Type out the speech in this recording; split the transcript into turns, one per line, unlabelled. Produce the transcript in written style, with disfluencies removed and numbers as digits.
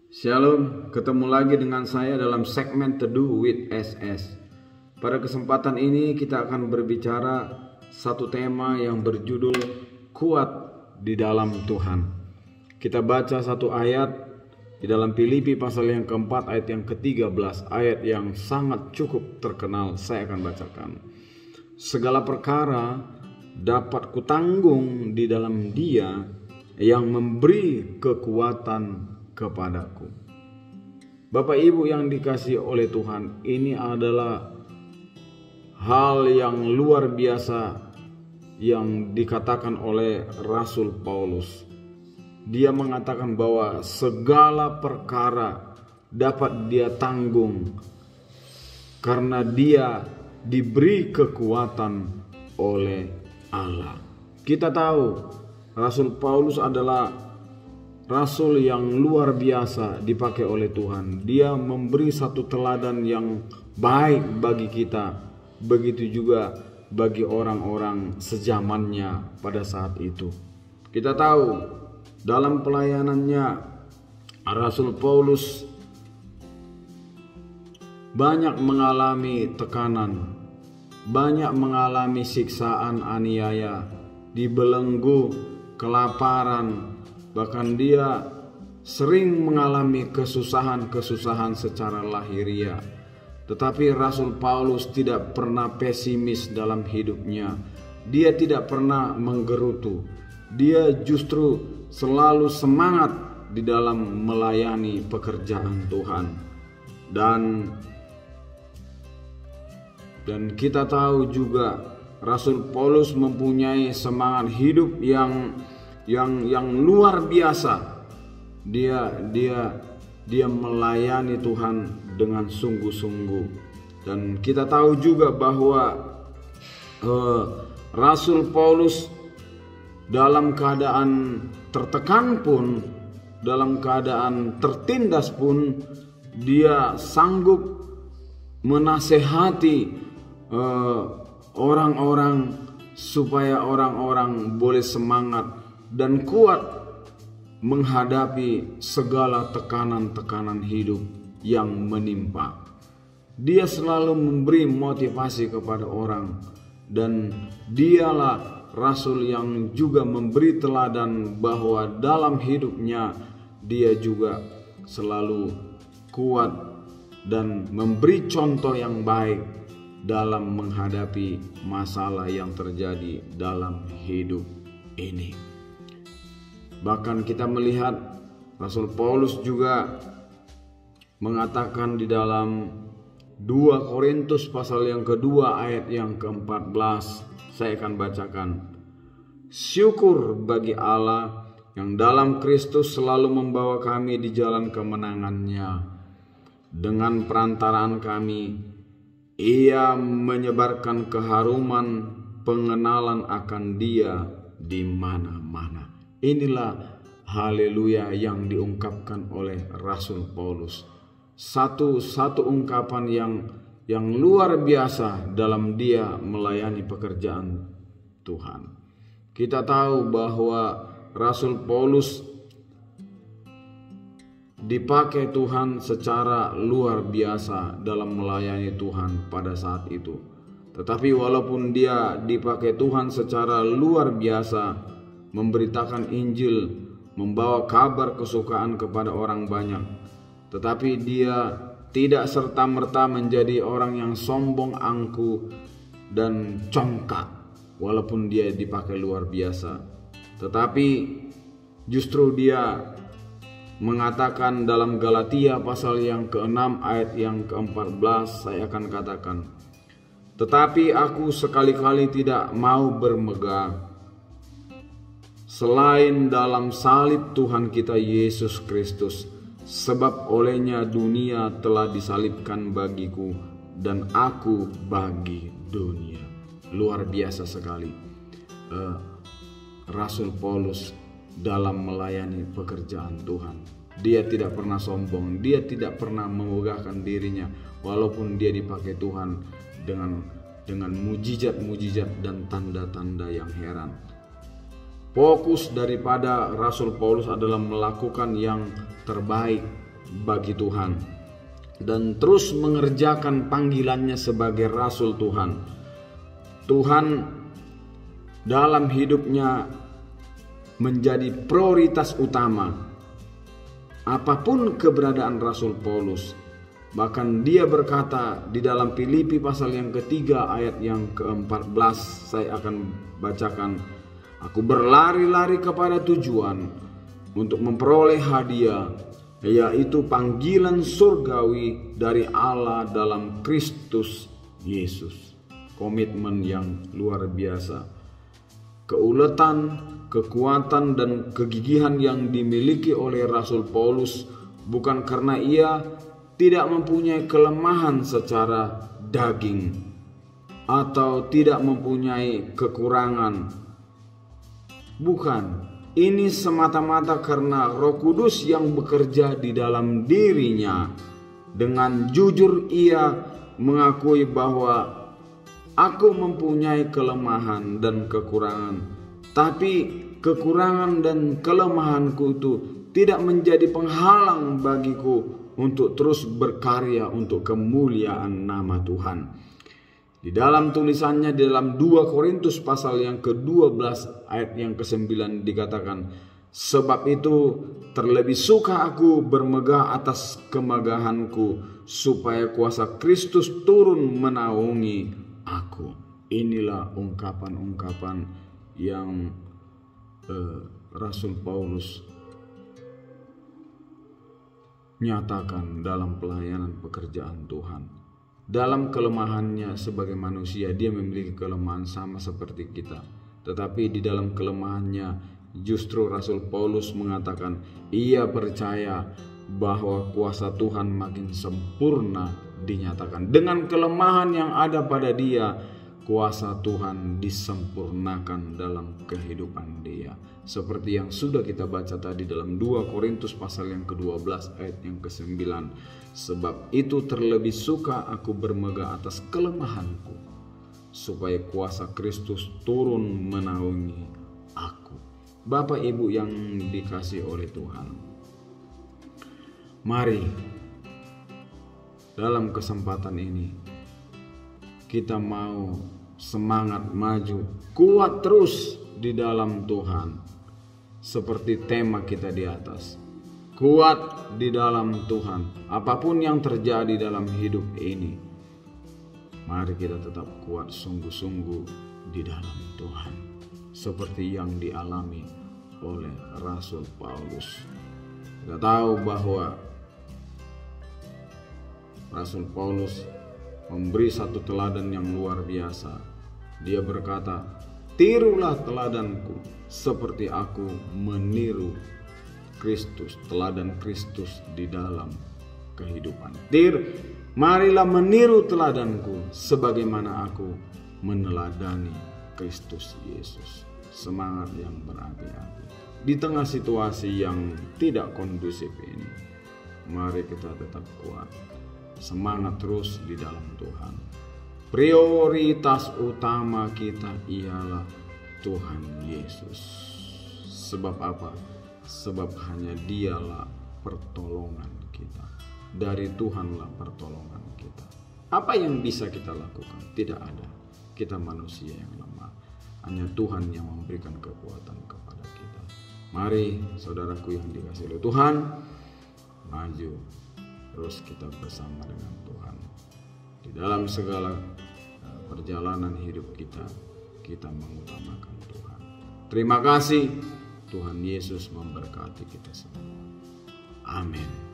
Shalom, ketemu lagi dengan saya dalam segmen Teduh with SS. Pada kesempatan ini kita akan berbicara satu tema yang berjudul Kuat di dalam Tuhan. Kita baca satu ayat di dalam Filipi pasal yang keempat ayat yang ke-13, ayat yang sangat cukup terkenal. Saya akan bacakan. Segala perkara dapat kutanggung di dalam Dia yang memberi kekuatan kepadaku. Bapak Ibu yang dikasihi oleh Tuhan, ini adalah hal yang luar biasa yang dikatakan oleh Rasul Paulus. Dia mengatakan bahwa segala perkara dapat dia tanggung karena dia diberi kekuatan oleh Allah. Kita tahu Rasul Paulus adalah rasul yang luar biasa dipakai oleh Tuhan. Dia memberi satu teladan yang baik bagi kita. Begitu juga bagi orang-orang sezamannya pada saat itu. Kita tahu dalam pelayanannya Rasul Paulus banyak mengalami tekanan, banyak mengalami siksaan, aniaya, dibelenggu, kelaparan. Bahkan dia sering mengalami kesusahan-kesusahan secara lahiriah. Tetapi Rasul Paulus tidak pernah pesimis dalam hidupnya. Dia tidak pernah menggerutu. Dia justru selalu semangat di dalam melayani pekerjaan Tuhan. Dan kita tahu juga Rasul Paulus mempunyai semangat hidup yang luar biasa. Dia melayani Tuhan dengan sungguh-sungguh. Dan kita tahu juga bahwa Rasul Paulus dalam keadaan tertekan pun, dalam keadaan tertindas pun, dia sanggup menasehati orang-orang supaya orang-orang boleh semangat dan kuat menghadapi segala tekanan-tekanan hidup yang menimpa. Dia selalu memberi motivasi kepada orang, dan dialah rasul yang juga memberi teladan bahwa dalam hidupnya dia juga selalu kuat dan memberi contoh yang baik dalam menghadapi masalah yang terjadi dalam hidup ini. Bahkan kita melihat Rasul Paulus juga mengatakan di dalam 2 Korintus pasal yang kedua ayat yang ke-14. Saya akan bacakan. Syukur bagi Allah yang dalam Kristus selalu membawa kami di jalan kemenangannya. Dengan perantaraan kami, Ia menyebarkan keharuman pengenalan akan Dia di mana-mana. Inilah haleluya yang diungkapkan oleh Rasul Paulus. Satu ungkapan yang luar biasa dalam dia melayani pekerjaan Tuhan. Kita tahu bahwa Rasul Paulus dipakai Tuhan secara luar biasa dalam melayani Tuhan pada saat itu. Tetapi walaupun dia dipakai Tuhan secara luar biasa, memberitakan Injil, membawa kabar kesukaan kepada orang banyak, tetapi dia tidak serta-merta menjadi orang yang sombong, angkuh, dan congkak. Walaupun dia dipakai luar biasa, tetapi justru dia mengatakan dalam Galatia pasal yang ke-6 ayat yang ke-14, saya akan katakan, tetapi aku sekali-kali tidak mau bermegah selain dalam salib Tuhan kita Yesus Kristus, sebab olehnya dunia telah disalibkan bagiku dan aku bagi dunia. Luar biasa sekali Rasul Paulus dalam melayani pekerjaan Tuhan. Dia tidak pernah sombong, dia tidak pernah memegahkan dirinya, walaupun dia dipakai Tuhan dengan mujizat-mujizat dan tanda-tanda yang heran. Fokus daripada Rasul Paulus adalah melakukan yang terbaik bagi Tuhan dan terus mengerjakan panggilannya sebagai rasul Tuhan. Tuhan dalam hidupnya menjadi prioritas utama. Apapun keberadaan Rasul Paulus, bahkan dia berkata di dalam Filipi pasal yang ketiga ayat yang ke-14, saya akan bacakan, aku berlari-lari kepada tujuan untuk memperoleh hadiah, yaitu panggilan surgawi dari Allah dalam Kristus Yesus. Komitmen yang luar biasa, keuletan, kekuatan dan kegigihan yang dimiliki oleh Rasul Paulus bukan karena ia tidak mempunyai kelemahan secara daging atau tidak mempunyai kekurangan. Bukan, ini semata-mata karena Roh Kudus yang bekerja di dalam dirinya. Dengan jujur ia mengakui bahwa aku mempunyai kelemahan dan kekurangan. Tapi kekurangan dan kelemahanku itu tidak menjadi penghalang bagiku untuk terus berkarya untuk kemuliaan nama Tuhan. Di dalam tulisannya di dalam 2 Korintus pasal yang ke-12 ayat yang ke-9 dikatakan, sebab itu terlebih suka aku bermegah atas kemegahanku supaya kuasa Kristus turun menaungi aku. Inilah ungkapan-ungkapan yang Rasul Paulus nyatakan dalam pelayanan pekerjaan Tuhan. Dalam kelemahannya sebagai manusia, dia memiliki kelemahan sama seperti kita. Tetapi di dalam kelemahannya justru Rasul Paulus mengatakan ia percaya bahwa kuasa Tuhan makin sempurna dinyatakan. Dengan kelemahan yang ada pada dia, kuasa Tuhan disempurnakan dalam kehidupan dia. Seperti yang sudah kita baca tadi dalam 2 Korintus pasal yang ke-12 ayat yang ke-9. Sebab itu terlebih suka aku bermegah atas kelemahanku, supaya kuasa Kristus turun menaungi aku. Bapak Ibu yang dikasihi oleh Tuhan, mari dalam kesempatan ini kita mau semangat maju, kuat terus di dalam Tuhan. Seperti tema kita di atas, kuat di dalam Tuhan. Apapun yang terjadi dalam hidup ini, mari kita tetap kuat sungguh-sungguh di dalam Tuhan. Seperti yang dialami oleh Rasul Paulus. Kita tahu bahwa Rasul Paulus memberi satu teladan yang luar biasa. Dia berkata, tirulah teladanku seperti aku meniru Kristus, teladan Kristus di dalam kehidupan. Marilah meniru teladanku sebagaimana aku meneladani Kristus Yesus. Semangat yang berapi-api. Di tengah situasi yang tidak kondusif ini, mari kita tetap kuat. Semangat terus di dalam Tuhan. Prioritas utama kita ialah Tuhan Yesus. Sebab apa? Sebab hanya Dialah pertolongan kita. Dari Tuhanlah pertolongan kita. Apa yang bisa kita lakukan? Tidak ada. Kita manusia yang lemah. Hanya Tuhan yang memberikan kekuatan kepada kita. Mari saudaraku yang dikasihi oleh Tuhan, maju terus kita bersama dengan Tuhan. Di dalam segala perjalanan hidup kita, kita mengutamakan Tuhan. Terima kasih. Tuhan Yesus memberkati kita semua. Amin.